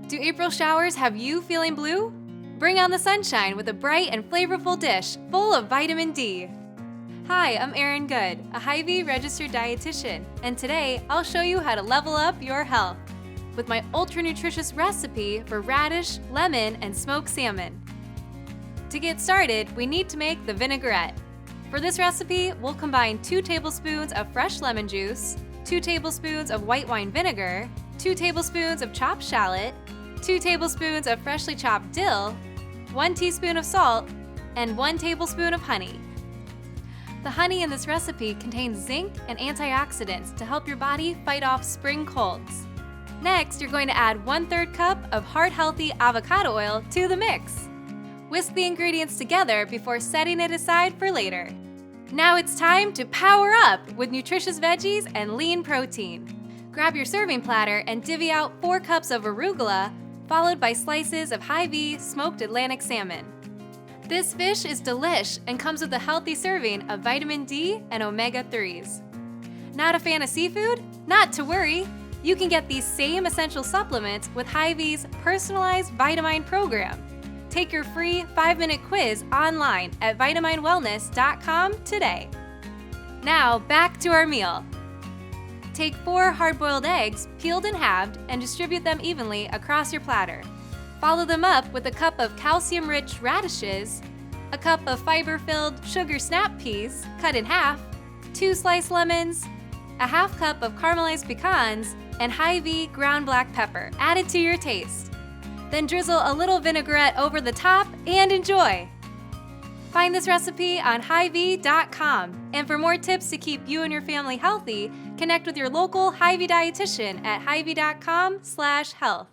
Do April showers have you feeling blue? Bring on the sunshine with a bright and flavorful dish full of vitamin D. Hi, I'm Erin Good, a Hy-Vee registered dietitian, and today I'll show you how to level up your health with my ultra-nutritious recipe for radish, lemon, and smoked salmon. To get started, we need to make the vinaigrette. For this recipe, we'll combine 2 tablespoons of fresh lemon juice, 2 tablespoons of white wine vinegar, 2 tablespoons of chopped shallot, 2 tablespoons of freshly chopped dill, 1 teaspoon of salt, and 1 tablespoon of honey. The honey in this recipe contains zinc and antioxidants to help your body fight off spring colds. Next, you're going to add 1/3 cup of heart-healthy avocado oil to the mix. Whisk the ingredients together before setting it aside for later. Now it's time to power up with nutritious veggies and lean protein. Grab your serving platter and divvy out 4 cups of arugula, followed by slices of Hy-Vee smoked Atlantic salmon. This fish is delish and comes with a healthy serving of vitamin D and omega-3s. Not a fan of seafood? Not to worry! You can get these same essential supplements with Hy-Vee's personalized Vitamine program. Take your free 5-minute quiz online at vitaminewellness.com today. Now back to our meal. Take 4 hard-boiled eggs, peeled and halved, and distribute them evenly across your platter. Follow them up with a cup of calcium-rich radishes, a cup of fiber-filled sugar snap peas cut in half, 2 sliced lemons, a half cup of caramelized pecans, and Hy-Vee ground black pepper added to your taste. Then drizzle a little vinaigrette over the top and enjoy! Find this recipe on Hy-Vee.com. And for more tips to keep you and your family healthy, connect with your local Hy-Vee dietitian at Hy-Vee.com/health.